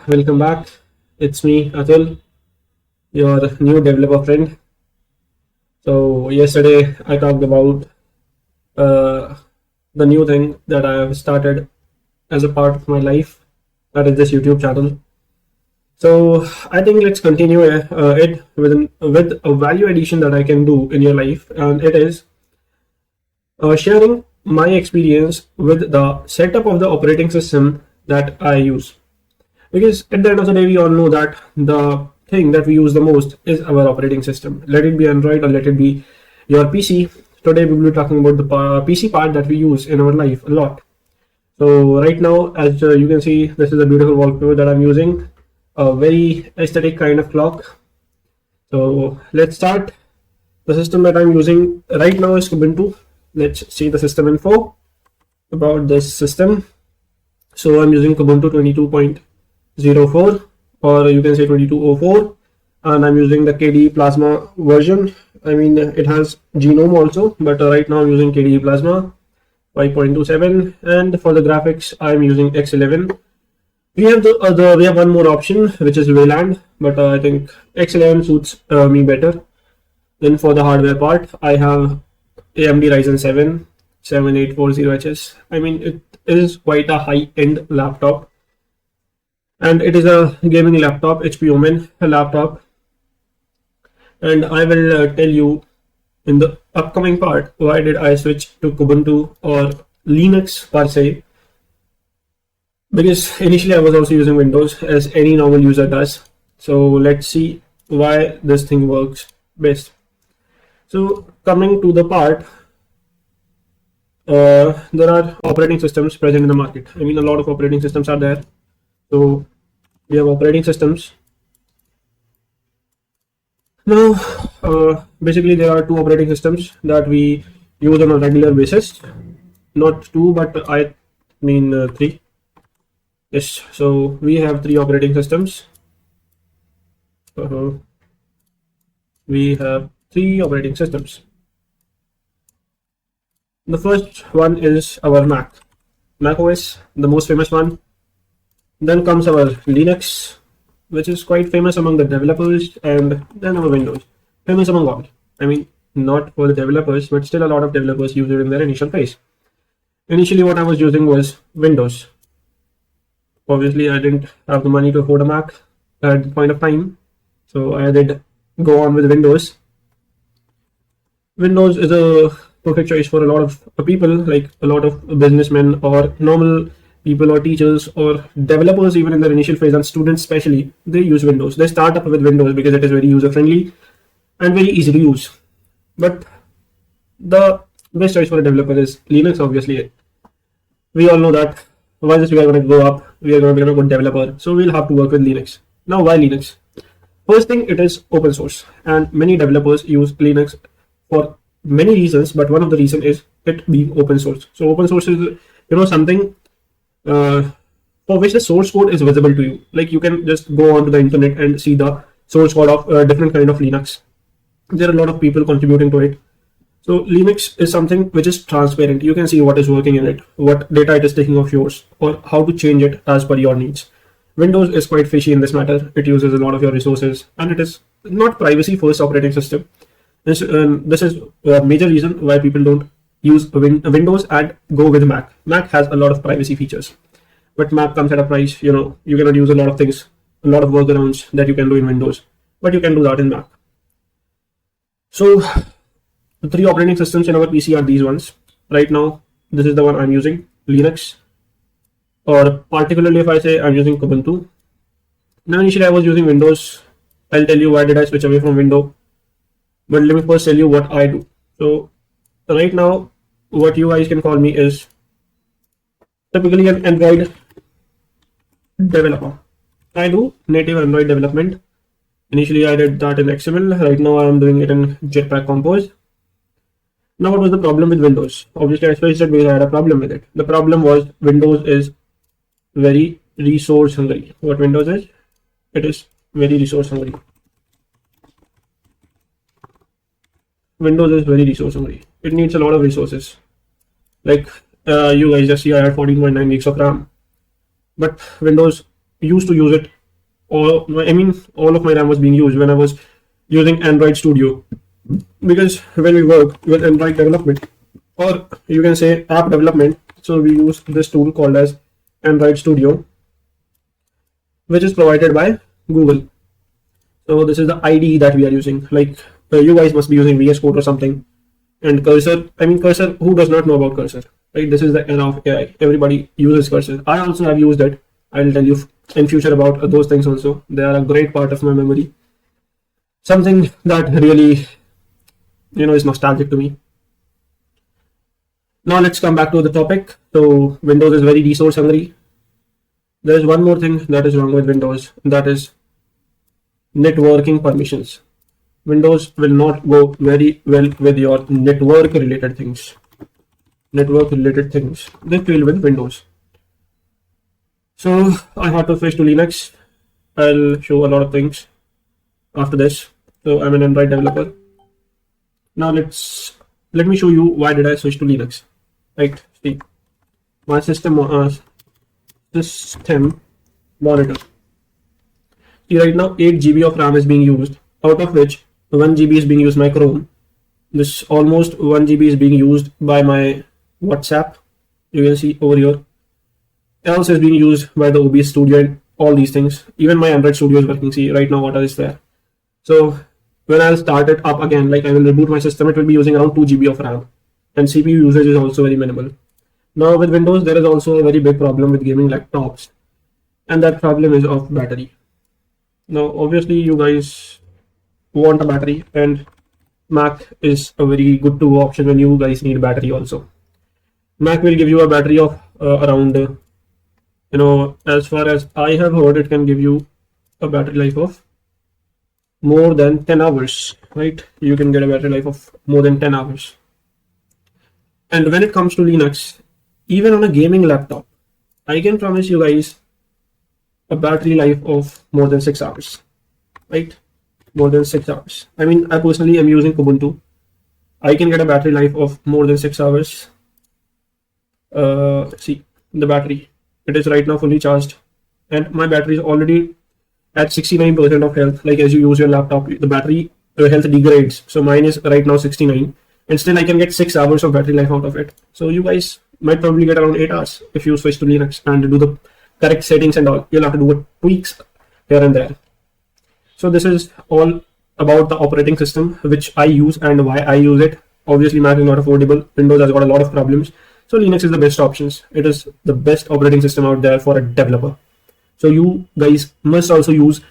Welcome back. It's me, Atul, your new developer friend. So, yesterday I talked about uh, the new thing that I have started as a part of my life, that is this YouTube channel. So, I think let's continue it with a value addition that I can do in your life, and it is sharing my experience with the setup of the operating system that I use. Because at the end of the day, we all know that the thing that we use the most is our operating system. Let it be Android or let it be your PC. Today, we will be talking about the PC part that we use in our life a lot. So, right now, as you can see, this is a beautiful wallpaper that I'm using, a very aesthetic kind of clock. So, let's start. The system that I'm using right now is Kubuntu. Let's see the system info about this system. So, I'm using Kubuntu 22.04, or you can say 2204, and I'm using the KDE Plasma version. I mean, it has Genome also, but right now I'm using KDE Plasma 5.27, and for the graphics I'm using X11. We have we have one more option, which is Wayland, but I think X11 suits me better. Then for the hardware part, I have AMD Ryzen 7 7840HS. I mean, it is quite a high-end laptop, and it is a gaming laptop, HP Omen laptop. And I will tell you in the upcoming part why did I switch to Kubuntu or Linux per se, because initially I was also using Windows as any normal user does. So let's see why this thing works best. So coming to the part, there are operating systems present in the market. I mean, a lot of operating systems are there. So we have operating systems. Now, basically, there are two operating systems that we use on a regular basis. Not two, but I mean three. Yes, so we have three operating systems. We have three operating systems. The first one is our Mac OS, the most famous one. Then comes our Linux, which is quite famous among the developers, and then our Windows, famous among all. I mean, not for the developers, but still a lot of developers use it in their initial phase. Initially, what I was using was Windows. Obviously, I didn't have the money to afford a Mac at the point of time, so I did go on with Windows. Windows is a perfect choice for a lot of people, like a lot of businessmen or normal people or teachers or developers, even in their initial phase, and students especially. They use Windows. They start up with Windows because it is very user friendly and very easy to use. But the best choice for a developer is Linux. Obviously, we all know that once we are going to go up, we are going to become a good developer, so we'll have to work with Linux. Now, why Linux? First thing, it is open source, and many developers use Linux for many reasons, but one of the reason is it being open source. So open source is something for which the source code is visible to you. Like, you can just go onto the internet and see the source code of different kind of Linux. There are a lot of people contributing to it. So Linux is something which is transparent. You can see what is working in it, what data it is taking of yours, or how to change it as per your needs. Windows is quite fishy in this matter. It uses a lot of your resources, and it is not privacy first operating system. This is a major reason why people don't use Windows and go with Mac. Mac has a lot of privacy features, but Mac comes at a price. You cannot use a lot of things, a lot of workarounds that you can do in Windows, but you can do that in Mac. So the three operating systems in our PC are these ones. Right now, this is the one I'm using, Linux, or particularly if I say I'm using Kubuntu. Now, initially I was using Windows. I'll tell you why did I switch away from Windows. But let me first tell you what I do. So right now, what you guys can call me is typically an Android developer. I do native Android development. Initially, I did that in XML. Right now, I am doing it in Jetpack Compose. Now, what was the problem with Windows? Obviously, I switched it because I had a problem with it. The problem was Windows is very resource hungry. What Windows is? It is very resource hungry. Windows is very resource hungry. It needs a lot of resources. Like you guys just see, I had 14.9 gigs of RAM, but Windows used to use it, or I mean, all of my RAM was being used when I was using Android Studio, because when we work with Android development, or you can say app development, so we use this tool called as Android Studio, which is provided by Google. So this is the IDE that we are using. Like you guys must be using VS Code or something. And Cursor, I mean Cursor, who does not know about Cursor, right? This is the era of AI. Everybody uses Cursor. I also have used it. I'll tell you in future about those things also. They are a great part of my memory. Something that really, is nostalgic to me. Now let's come back to the topic. So Windows is very resource hungry. There is one more thing that is wrong with Windows, that is networking permissions. Windows will not go very well with your network related things. They fail with Windows. So I had to switch to Linux. I'll show a lot of things after this. So I'm an Android developer. Now let me show you why did I switch to Linux. Right, see my system monitor. See, right now 8 GB of RAM is being used, out of which 1 GB is being used by Chrome. This almost 1 GB is being used by my WhatsApp. You can see over here. Else is being used by the OBS Studio and all these things. Even my Android Studio is working. See, right now water is there. So when I'll start it up again, like I will reboot my system, it will be using around 2 GB of RAM. And CPU usage is also very minimal. Now with Windows, there is also a very big problem with gaming laptops. And that problem is of battery. Now obviously you guys want a battery, and Mac is a very good to go option when you guys need battery also. Mac will give you a battery of around, as far as I have heard, it can give you a battery life of more than 10 hours, right? You can get a battery life of more than 10 hours. And when it comes to Linux, even on a gaming laptop, I can promise you guys a battery life of more than 6 hours, right? More than 6 hours. I mean, I personally am using Kubuntu. I can get a battery life of more than 6 hours. See the battery, it is right now fully charged, and my battery is already at 69% of health. Like as you use your laptop, the battery health degrades. So mine is right now 69, and still I can get 6 hours of battery life out of it. So you guys might probably get around 8 hours if you switch to Linux and do the correct settings and all. You'll have to do tweaks here and there. So this is all about the operating system which I use and why I use it. Obviously Mac is not affordable. Windows has got a lot of problems. So Linux is the best options. It is the best operating system out there for a developer. So you guys must also use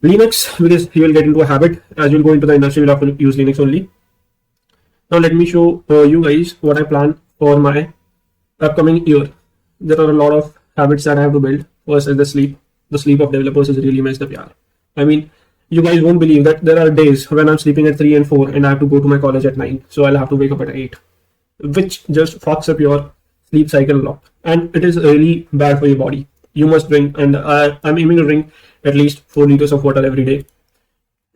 Linux, because you will get into a habit. As you'll go into the industry, you'll have to use Linux only. Now let me show you guys what I plan for my upcoming year. There are a lot of habits that I have to build. First is the sleep. The sleep of developers is really messed up, yaar. I mean, you guys won't believe that there are days when I'm sleeping at 3 and 4 and I have to go to my college at 9. So I'll have to wake up at 8, which just fucks up your sleep cycle a lot. And it is really bad for your body. You must drink, and I'm aiming to drink at least 4 liters of water every day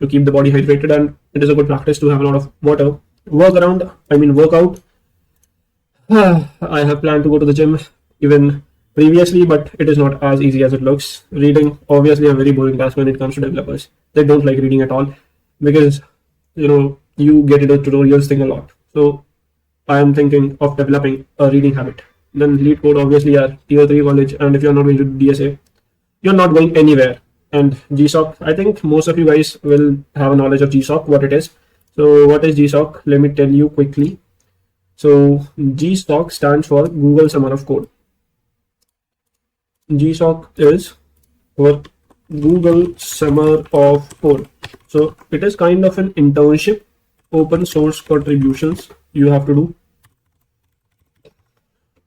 to keep the body hydrated. And it is a good practice to have a lot of water. Work out. I have planned to go to the gym even previously, but it is not as easy as it looks. Reading, obviously, a very boring task when it comes to developers. They don't like reading at all, because you get into tutorials thing a lot. So I am thinking of developing a reading habit. Then lead code, obviously, are tier 3 college, and if you're not going to DSA, you're not going anywhere. And GSOC, I think most of you guys will have a knowledge of GSOC, what it is. So what is GSOC? Let me tell you quickly. So GSOC stands for Google Summer of Code. GSOC is for Google Summer of Code. So it is kind of an internship, open source contributions you have to do.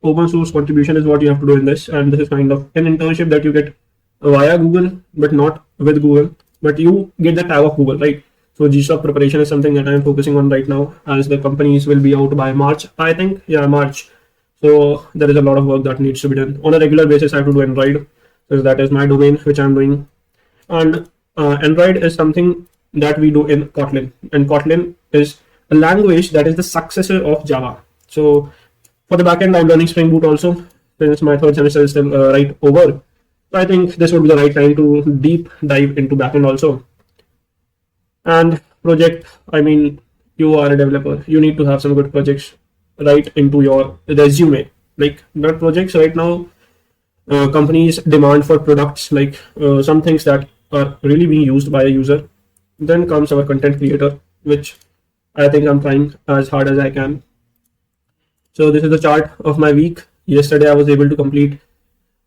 Open source contribution is what you have to do in this, and this is kind of an internship that you get via Google, but not with Google, but you get the tag of Google, right? So GSOC preparation is something that I am focusing on right now, as the companies will be out by March, I think. Yeah, March. So there is a lot of work that needs to be done on a regular basis. I have to do Android, because that is my domain which I'm doing. And Android is something that we do in Kotlin, and Kotlin is a language that is the successor of Java. So for the backend, I'm learning Spring Boot also, since my third semester is still right over. So I think this would be the right time to deep dive into backend also. And project, I mean, you are a developer, you need to have some good projects right into your resume. Like not projects right now, companies demand for products, like some things that are really being used by a user. Then comes our content creator, which I think I'm trying as hard as I can. So this is the chart of my week. Yesterday I was able to complete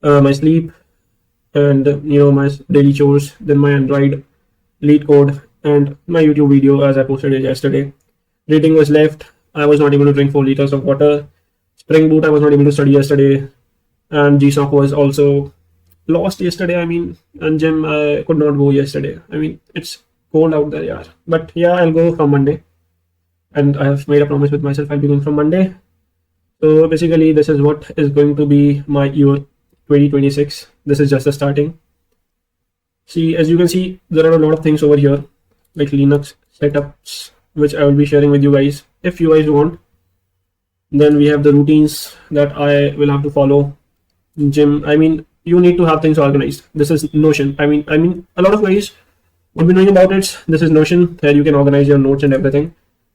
my sleep and my daily chores, then my Android lead code and my YouTube video as I posted it yesterday. Reading was left. I was not able to drink 4 liters of water. Spring Boot I was not able to study yesterday, and GSOC was also lost yesterday. I mean, and gym I could not go yesterday. I mean, it's cold out there, yeah. But yeah, I'll go from Monday, and I have made a promise with myself I'll be going from Monday. So basically, this is what is going to be my year 2026. This is just the starting. See, as you can see, there are a lot of things over here, like Linux setups, which I will be sharing with you guys if you guys want. Then we have the routines that I will have to follow. Gym, I mean, you need to have things organized. This is Notion. I mean, a lot of guys would be knowing about it. This is Notion, where you can organize your notes and everything.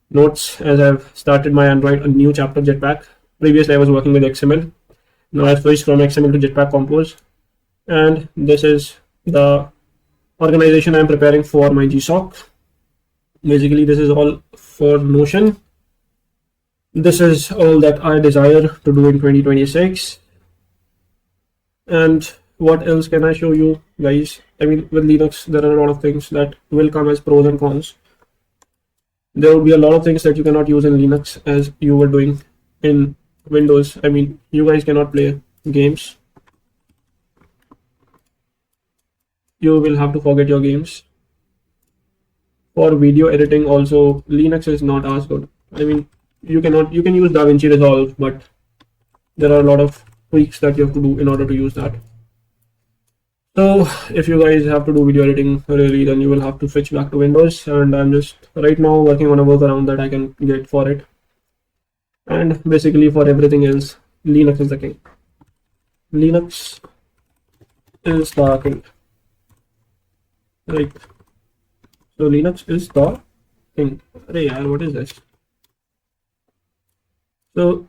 Notes, as I've started my Android, a new chapter Jetpack. Previously, I was working with XML. Now I've switched from XML to Jetpack Compose. And this is the organization I'm preparing for my GSOC. Basically, this is all for Notion. This is all that I desire to do in 2026. And what else can I show you guys? I mean, with Linux, there are a lot of things that will come as pros and cons. There will be a lot of things that you cannot use in Linux as you were doing in Windows. I mean, you guys cannot play games. You will have to forget your games. For video editing also, Linux is not as good. I mean, you can use DaVinci Resolve, but there are a lot of tweaks that you have to do in order to use that. So if you guys have to do video editing really, then you will have to switch back to Windows, and I'm just right now working on a workaround that I can get for it. And basically for everything else, Linux is the king. Linux is the king. Right. So Linux is the king. Hey, what is this? So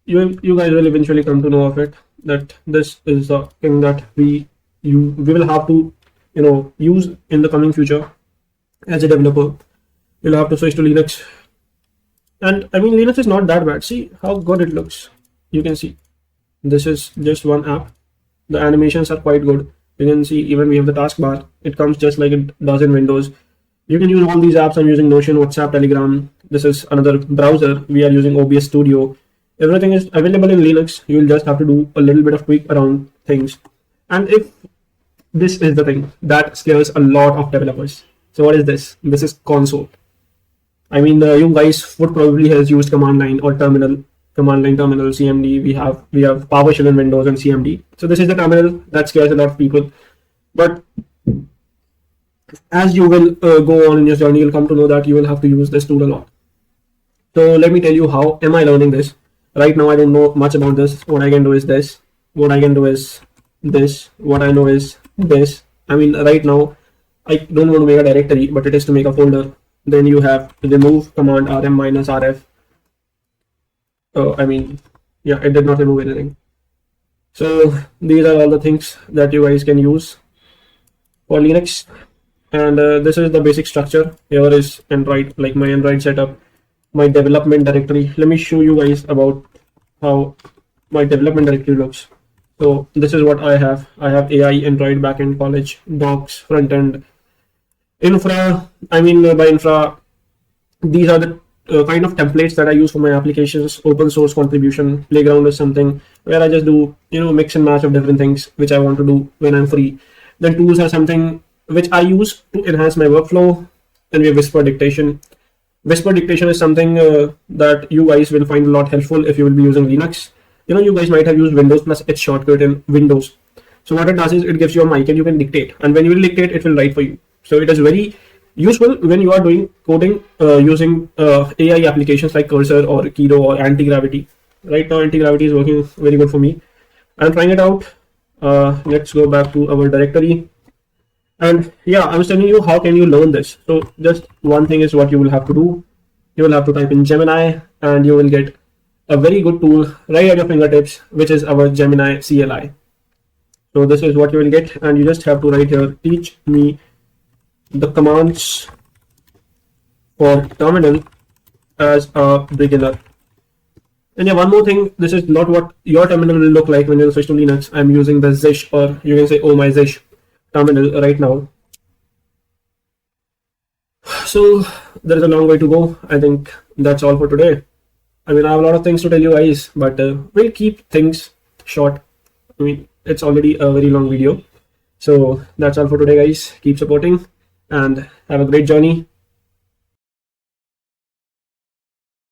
you guys will eventually come to know of it, that this is the thing that we will have to use in the coming future. As a developer, you'll have to switch to Linux. And I mean, Linux is not that bad. See how good it looks. You can see this is just one app. The animations are quite good. You can see even we have the taskbar. It comes just like it does in Windows. You can use all these apps. I'm using Notion, WhatsApp, Telegram. This is another browser. We are using OBS Studio. Everything is available in Linux. You will just have to do a little bit of tweak around things. And if this is the thing that scares a lot of developers. So what is this? This is console. I mean, you guys would probably have used command line or terminal, CMD. We have PowerShell in Windows and CMD. So this is the terminal that scares a lot of people. But as you will go on in your journey, you'll come to know that you will have to use this tool a lot. So let me tell you how am I learning this. Right now I don't know much about this. What I can do is this. What I can do is this. What I know is this. I mean, right now I don't want to make a directory, but it is to make a folder. Then you have remove command rm minus rf. I mean, yeah, it did not remove anything. So these are all the things that you guys can use for Linux. And this is the basic structure. Here is Android, like my Android setup, my development directory. Let me show you guys about how my development directory looks. So this is what I have. I have AI, Android, backend, college, docs, front end, infra. I mean, by infra, these are the kind of templates that I use for my applications. Open source contribution. Playground is something where I just do mix and match of different things which I want to do when I'm free. Then tools are something which I use to enhance my workflow. And we have Whisper dictation. Whisper dictation is something that you guys will find a lot helpful if you will be using Linux. You guys might have used Windows plus H shortcut in Windows. So what it does is it gives you a mic and you can dictate, and when you will dictate, it will write for you. So it is very useful when you are doing coding using AI applications like Cursor or Kiro or Anti-Gravity. Right now, Anti-Gravity is working very good for me. I'm trying it out. Let's go back to our directory. And yeah, I was telling you how can you learn this. So just one thing is what you will have to do. You will have to type in Gemini and you will get a very good tool right at your fingertips, which is our Gemini CLI. So this is what you will get, and you just have to write here, teach me the commands for terminal as a beginner. And yeah, one more thing, this is not what your terminal will look like when you switch to Linux. I'm using the Zish, or you can say oh my Zish terminal right now. So there is a long way to go. I think that's all for today. I mean, I have a lot of things to tell you guys, but we'll keep things short. I mean, it's already a very long video. So that's all for today, guys. Keep supporting and have a great journey.